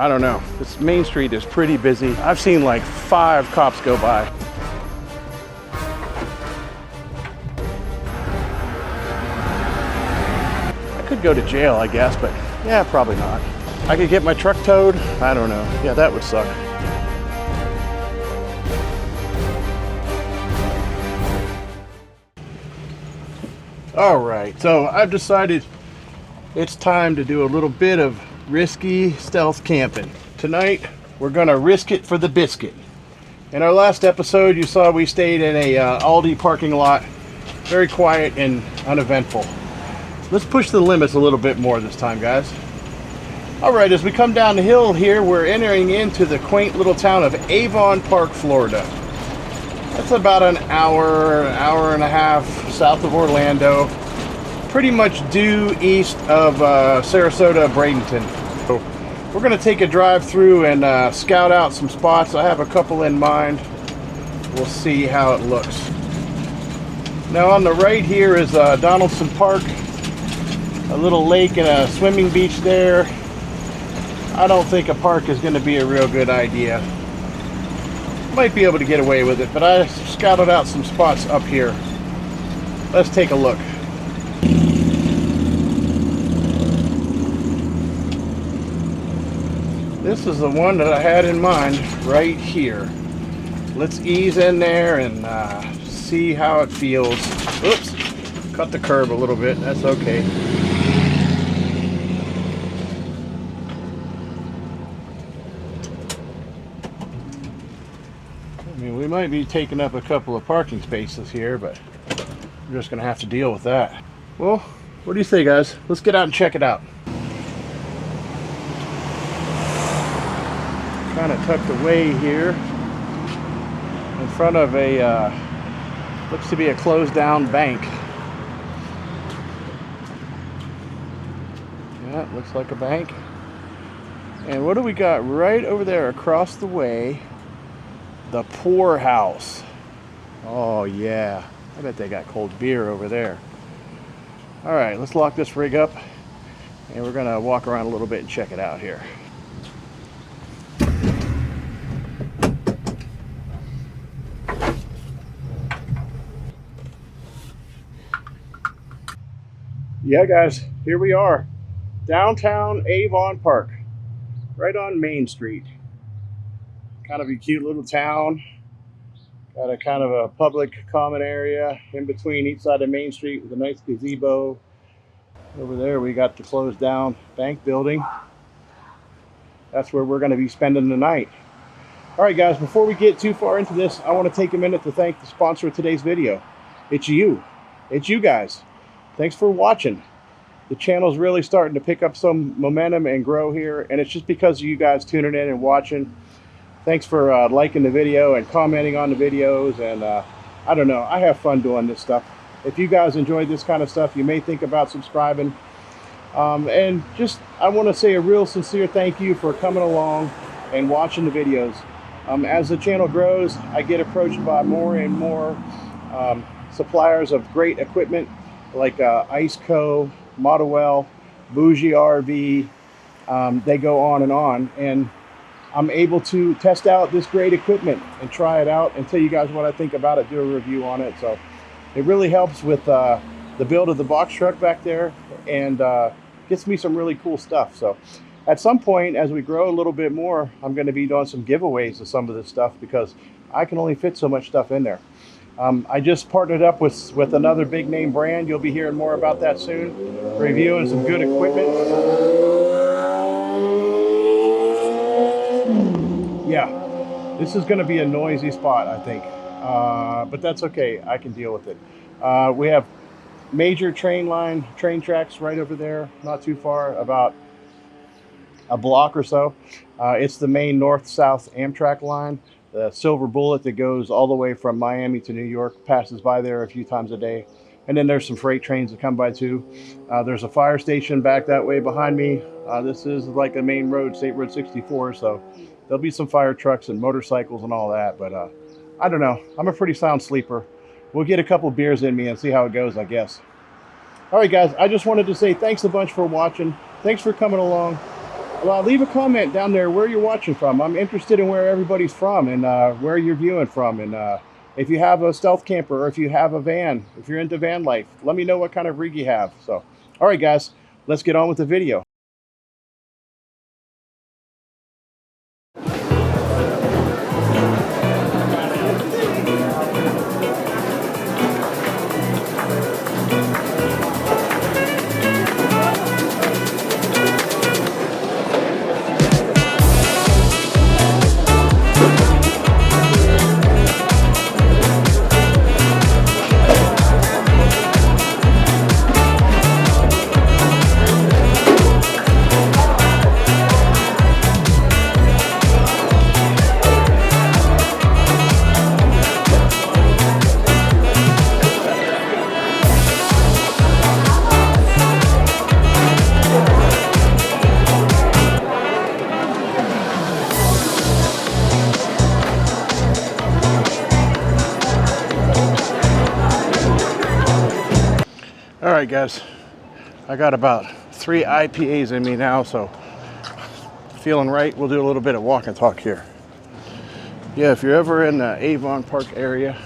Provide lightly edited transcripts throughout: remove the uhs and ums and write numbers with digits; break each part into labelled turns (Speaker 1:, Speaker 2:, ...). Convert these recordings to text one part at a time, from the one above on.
Speaker 1: I don't know. This main street is pretty busy. I've seen like 5 cops go by. I could go to jail, I guess, but yeah, probably not. I could get my truck towed. I don't know. Yeah, that would suck. All right, so I've decided it's time to do a little bit of risky stealth camping. Tonight, we're gonna risk it for the biscuit. In our last episode, you saw we stayed in a Aldi parking lot. Very quiet and uneventful. Let's push the limits a little bit more this time, guys. All right, as we come down the hill here, we're entering into the quaint little town of Avon Park, Florida. That's about an hour and a half south of Orlando, pretty much due east of Sarasota, Bradenton. So we're gonna take a drive through and scout out some spots. I have a couple in mind. We'll see how it looks. Now on the right here is Donaldson Park, a little lake and a swimming beach there. I don't think a park is gonna be a real good idea. Might be able to get away with it, but I scouted out some spots up here. Let's take a look. This is the one that I had in mind right here. Let's ease in there and see how it feels. Oops, cut the curb a little bit, that's okay. We might be taking up a couple of parking spaces here, but we're just gonna have to deal with that. Well, what do you say, guys? Let's get out and check it out. Kind of tucked away here in front of a looks to be a closed down bank. Yeah, it looks like a bank. And what do we got right over there across the way? The Poorhouse. Oh yeah, I bet they got cold beer over there. All right, let's lock this rig up and we're gonna walk around a little bit and check it out here. Yeah guys, here we are. Downtown Avon Park, right on Main Street. Kind of a cute little town. Got a kind of a public common area in between each side of Main Street with a nice gazebo. Over there we got the closed down bank building. That's where we're going to be spending the night. All right guys, before we get too far into this, I want to take a minute to thank the sponsor of today's video. It's you. It's you guys. Thanks for watching. The channel's really starting to pick up some momentum and grow here, and it's just because of you guys tuning in and watching. Thanks for liking the video and commenting on the videos, and I don't know, I have fun doing this stuff. If you guys enjoyed this kind of stuff, you may think about subscribing. And just, I want to say a real sincere thank you for coming along and watching the videos. As the channel grows, I get approached by more and more suppliers of great equipment like Iceco, Model, Bougie RV. They go on, and I'm able to test out this great equipment and try it out and tell you guys what I think about it, do a review on it. So it really helps with the build of the box truck back there, and gets me some really cool stuff. So at some point, as we grow a little bit more, I'm going to be doing some giveaways of some of this stuff because I can only fit so much stuff in there. I just partnered up with another big name brand. You'll be hearing more about that soon. Reviewing some good equipment. Yeah, this is going to be a noisy spot, I think, but that's okay. I can deal with it. We have major train tracks right over there, not too far, about a block or so. It's the main north-south Amtrak line. The Silver Bullet that goes all the way from Miami to New York passes by there a few times a day. And then there's some freight trains that come by too. There's a fire station back that way behind me. This is like a main road, State Road 64, so there'll be some fire trucks and motorcycles and all that, but I don't know. I'm a pretty sound sleeper. We'll get a couple beers in me and see how it goes, I guess. All right, guys, I just wanted to say thanks a bunch for watching. Thanks for coming along. Well, leave a comment down there where you're watching from. I'm interested in where everybody's from and where you're viewing from. And if you have a stealth camper or if you have a van, if you're into van life, let me know what kind of rig you have. So, all right, guys, let's get on with the video. All right, guys, I got about 3 IPAs in me now, so feeling right. We'll do a little bit of walk and talk here. Yeah, if you're ever in the Avon Park area,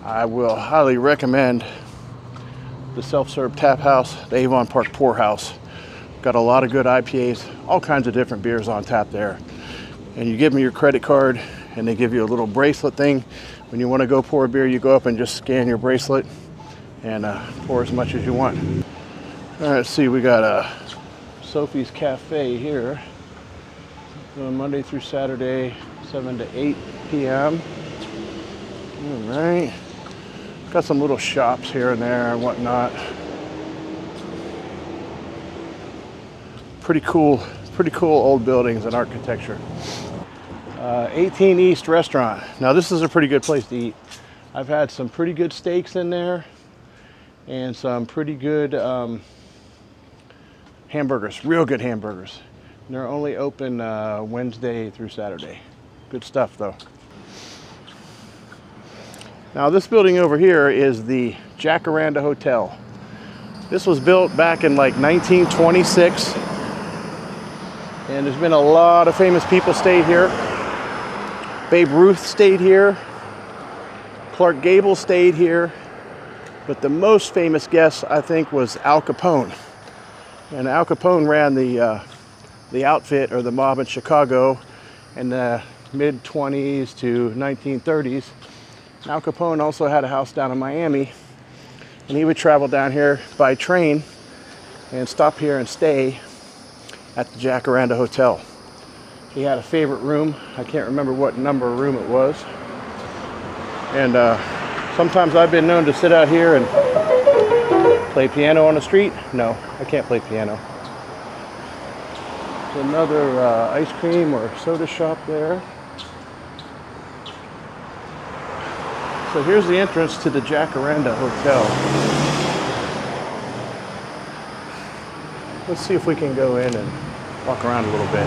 Speaker 1: I will highly recommend the self-serve tap house, the Avon Park Pour House. Got a lot of good IPAs, all kinds of different beers on tap there. And you give them your credit card and they give you a little bracelet thing. When you want to go pour a beer, you go up and just scan your bracelet and pour as much as you want. All right, let's see, we got Sophie's Cafe here. Monday through Saturday, 7 to 8 p.m. All right. Got some little shops here and there and whatnot. Pretty cool old buildings and architecture. 18 East Restaurant. Now this is a pretty good place to eat. I've had some pretty good steaks in there and some pretty good hamburgers, real good hamburgers. And they're only open Wednesday through Saturday. Good stuff though. Now this building over here is the Jacaranda Hotel. This was built back in like 1926. And there's been a lot of famous people stayed here. Babe Ruth stayed here. Clark Gable stayed here. But the most famous guest, I think, was Al Capone. And Al Capone ran the outfit or the mob in Chicago in the mid-20s to 1930s. Al Capone also had a house down in Miami. And he would travel down here by train and stop here and stay at the Jacaranda Hotel. He had a favorite room. I can't remember what number room it was. And sometimes I've been known to sit out here and play piano on the street. No, I can't play piano. There's another ice cream or soda shop there. So here's the entrance to the Jacaranda Hotel. Let's see if we can go in and walk around a little bit.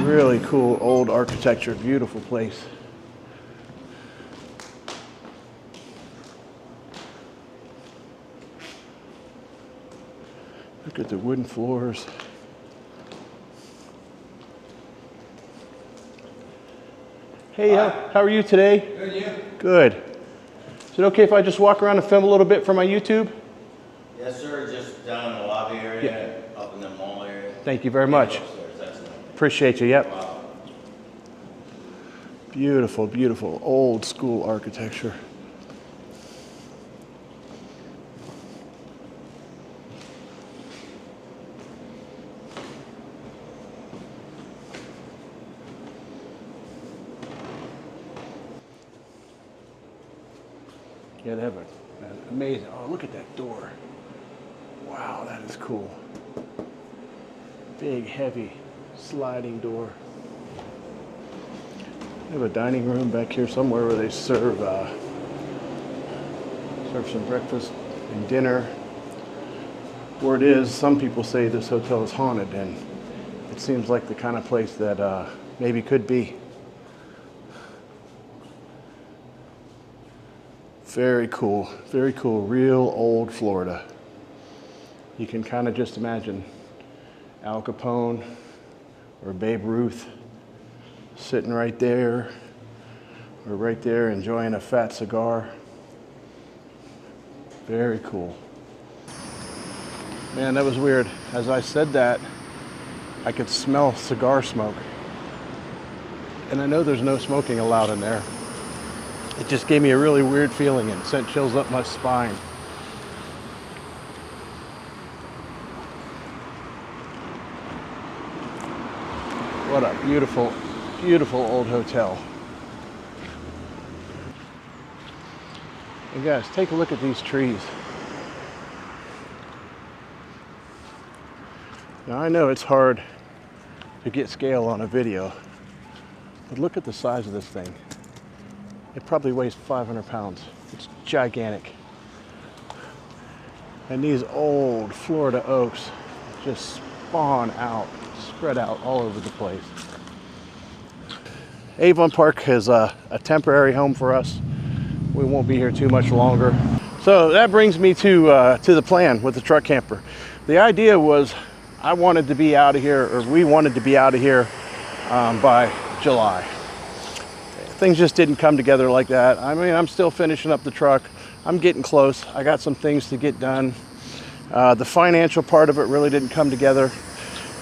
Speaker 1: Really cool old architecture, beautiful place. Look at the wooden floors. Hey, how are you today?
Speaker 2: Good, you?
Speaker 1: Good. Is it okay if I just walk around and film a little bit for my YouTube?
Speaker 2: Yes, sir. Just down in the lobby area, up in the mall area.
Speaker 1: Thank you very much. Appreciate you, yep.
Speaker 2: Wow.
Speaker 1: Beautiful, beautiful, old school architecture. Yeah, they have an amazing, oh, look at that door. Wow, that is cool. Big, heavy, sliding door. They have a dining room back here somewhere where they serve some breakfast and dinner. Word is, some people say this hotel is haunted, and it seems like the kind of place that maybe could be. Very cool, real old Florida. You can kind of just imagine Al Capone or Babe Ruth sitting right there, or right there enjoying a fat cigar. Very cool. Man, that was weird. As I said that, I could smell cigar smoke. And I know there's no smoking allowed in there. It just gave me a really weird feeling and sent chills up my spine. What a beautiful, beautiful old hotel. And guys, take a look at these trees. Now I know it's hard to get scale on a video, but look at the size of this thing. It probably weighs 500 pounds. It's gigantic. And these old Florida oaks just spawn out, spread out all over the place. Avon Park is a temporary home for us. We won't be here too much longer. So that brings me to the plan with the truck camper. The idea was I wanted to be out of here, or we wanted to be out of here by July. Things just didn't come together like that. I mean, I'm still finishing up the truck. I'm getting close. I got some things to get done. The financial part of it really didn't come together.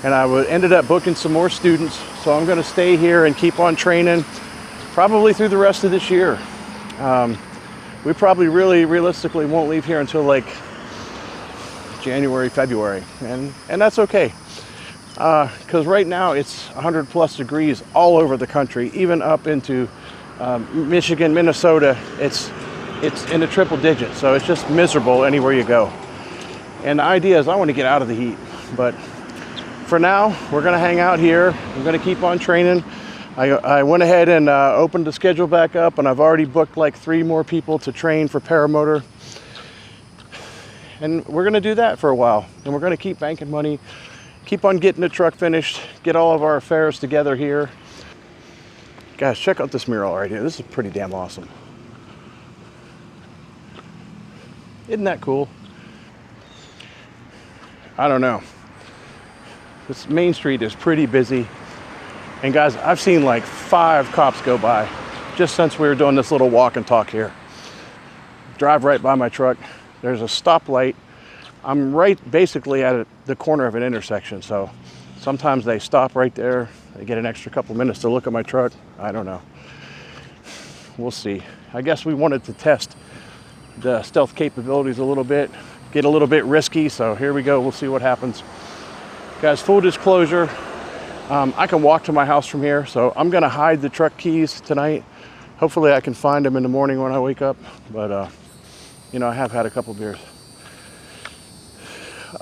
Speaker 1: And I ended up booking some more students. So I'm gonna stay here and keep on training probably through the rest of this year. We probably really realistically won't leave here until like January, February, and that's okay. Because right now it's 100 plus degrees all over the country, even up into Michigan, Minnesota. It's in the triple digits, so it's just miserable anywhere you go. And the idea is I want to get out of the heat, but for now we're going to hang out here. I'm going to keep on training. I went ahead and opened the schedule back up, and I've already booked like 3 more people to train for paramotor. And we're going to do that for a while, and we're going to keep banking money, keep on getting the truck finished, get all of our affairs together here. Guys, check out this mural right here. This is pretty damn awesome. Isn't that cool? I don't know. This Main Street is pretty busy. And guys, I've seen like 5 cops go by just since we were doing this little walk and talk here. Drive right by my truck. There's a stoplight. I'm right basically at the corner of an intersection, so sometimes they stop right there. They get an extra couple minutes to look at my truck. I don't know. We'll see. I guess we wanted to test the stealth capabilities a little bit, get a little bit risky, so here we go. We'll see what happens. Guys, full disclosure, I can walk to my house from here, so I'm gonna hide the truck keys tonight. Hopefully I can find them in the morning when I wake up, but you know, I have had a couple beers.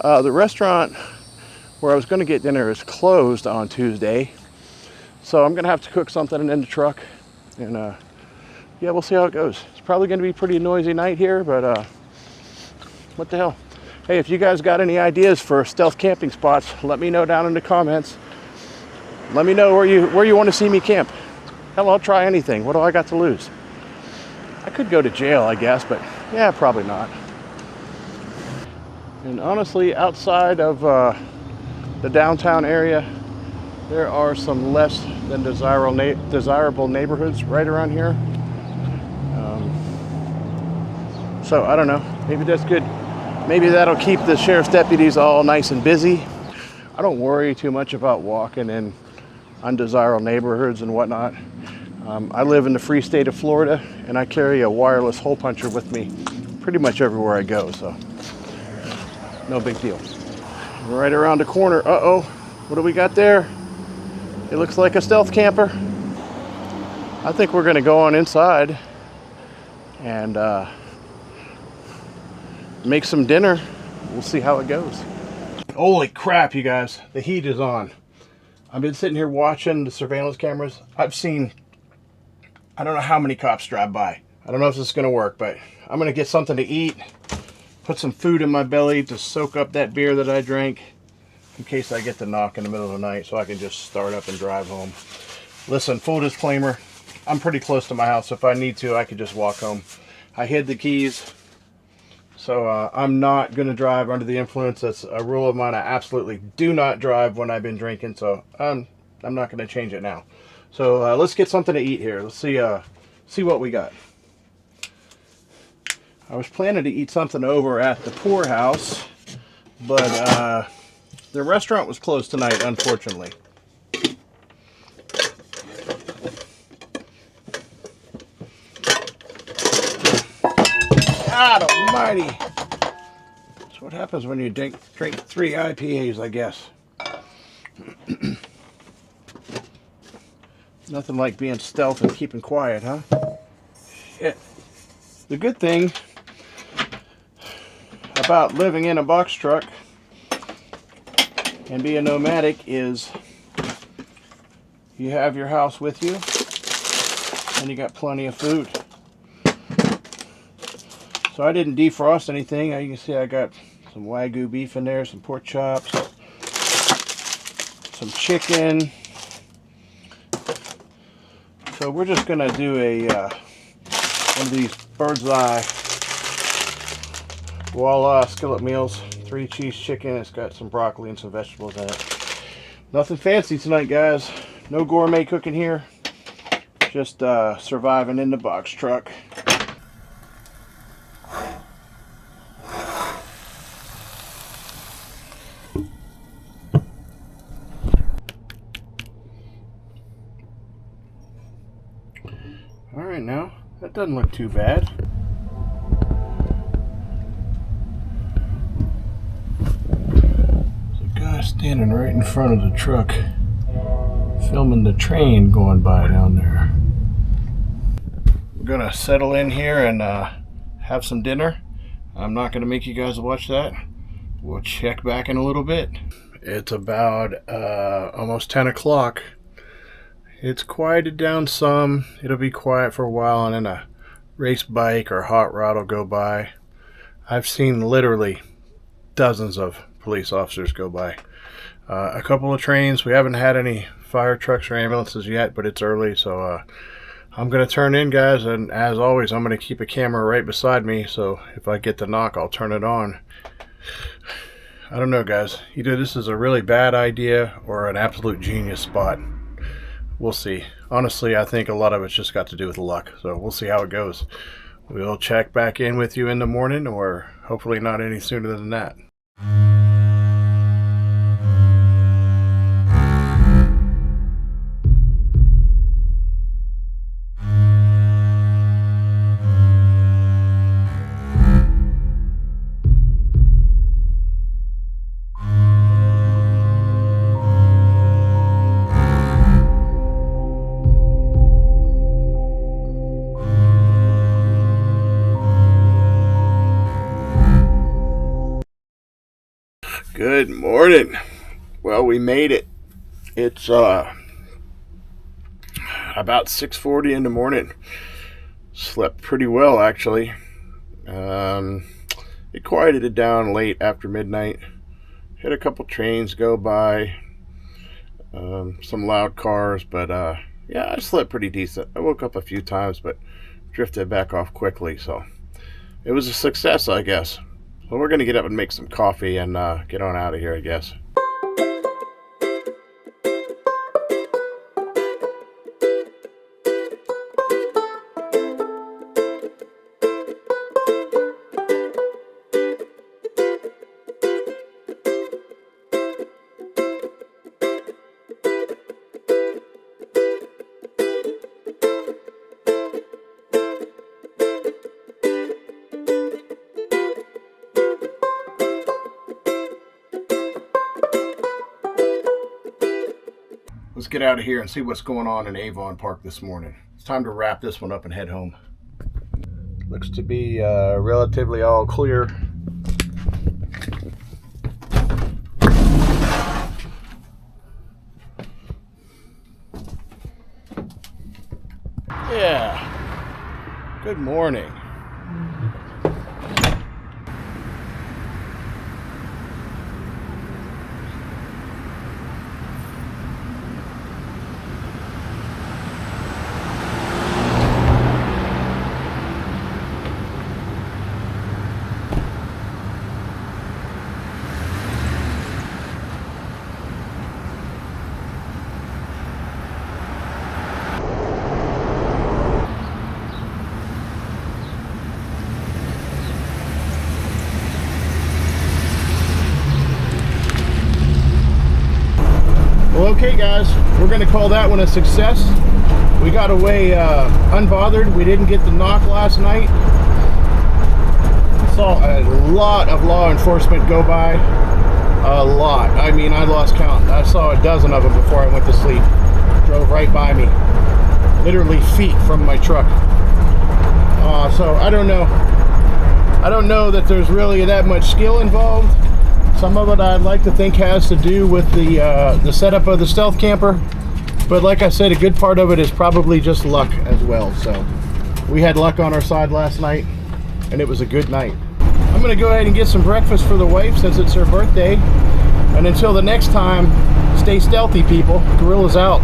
Speaker 1: The restaurant where I was going to get dinner is closed on Tuesday, so I'm going to have to cook something in the truck, and yeah, we'll see how it goes. It's probably going to be a pretty noisy night here, but what the hell. Hey, if you guys got any ideas for stealth camping spots, let me know down in the comments. Let me know where you want to see me camp. Hell, I'll try anything. What do I got to lose? I could go to jail, I guess, but yeah, probably not. And honestly, outside of the downtown area, there are some less than desirable neighborhoods right around here. So I don't know, maybe that's good. Maybe that'll keep the sheriff's deputies all nice and busy. I don't worry too much about walking in undesirable neighborhoods and whatnot. I live in the free state of Florida, and I carry a wireless hole puncher with me pretty much everywhere I go, so no big deal. Right around the corner, uh-oh, what do we got there? It looks like a stealth camper. I think we're gonna go on inside and make some dinner. We'll see how it goes. Holy crap, you guys, the heat is on. I've been sitting here watching the surveillance cameras. I've seen, I don't know how many cops drive by. I don't know if this is gonna work, but I'm gonna get something to eat, put some food in my belly to soak up that beer that I drank in case I get the knock in the middle of the night, so I can just start up and drive home. Listen, full disclaimer, I'm pretty close to my house. If I need to, I could just walk home. I hid the keys So I'm not going to drive under the influence. That's a rule of mine. I absolutely do not drive when I've been drinking. So I'm not going to change it now. So let's get something to eat here. Let's see what we got. I was planning to eat something over at the poorhouse, but the restaurant was closed tonight, unfortunately. God almighty! That's what happens when you drink 3 IPAs, I guess. Nothing like being stealth and keeping quiet, huh? Shit. The good thing about living in a box truck and being nomadic is you have your house with you and you got plenty of food. So I didn't defrost anything. You can see I got some Wagyu beef in there, some pork chops, some chicken. So we're just gonna do a one of these bird's eye voila skillet meals. 3 cheese chicken. It's got some broccoli and some vegetables in it. Nothing fancy tonight, guys. No gourmet cooking here. Just surviving in the box truck. Alright, now that doesn't look too bad. There's a guy standing right in front of the truck filming the train going by down there. We're gonna settle in here and have some dinner. I'm not gonna make you guys watch that. We'll check back in a little bit. It's about almost 10 o'clock. It's quieted down some. It'll be quiet for a while, and then a race bike or hot rod will go by. I've seen literally dozens of police officers go by. A couple of trains. We haven't had any fire trucks or ambulances yet, but it's early, so I'm going to turn in, guys, and as always, I'm going to keep a camera right beside me, so if I get the knock, I'll turn it on. I don't know, guys. Either this is a really bad idea or an absolute genius spot. We'll see. Honestly, I think a lot of it's just got to do with luck, so we'll see how it goes. We'll check back in with you in the morning, or hopefully not any sooner than that. Good morning. Well, we made it. It's about 6:40 in the morning. Slept pretty well, actually. It quieted it down late after midnight. Had a couple trains go by, some loud cars, but yeah, I slept pretty decent. I woke up a few times, but drifted back off quickly, so it was a success, I guess. Well, we're going to get up and make some coffee and get on out of here, I guess. Let's get out of here and see what's going on in Avon Park this morning. It's time to wrap this one up and head home. Looks to be relatively all clear. Yeah. Good morning. Well, okay guys, we're gonna call that one a success. We got away unbothered. We didn't get the knock last night. Saw a lot of law enforcement go by. A lot. I mean, I lost count. I saw a dozen of them before I went to sleep. Drove right by me. Literally feet from my truck. So I don't know. I don't know that there's really that much skill involved. Some of it I'd like to think has to do with the setup of the stealth camper. But like I said, a good part of it is probably just luck as well. So we had luck on our side last night, and it was a good night. I'm gonna go ahead and get some breakfast for the wife since it's her birthday. And until the next time, stay stealthy, people. Gorilla's out.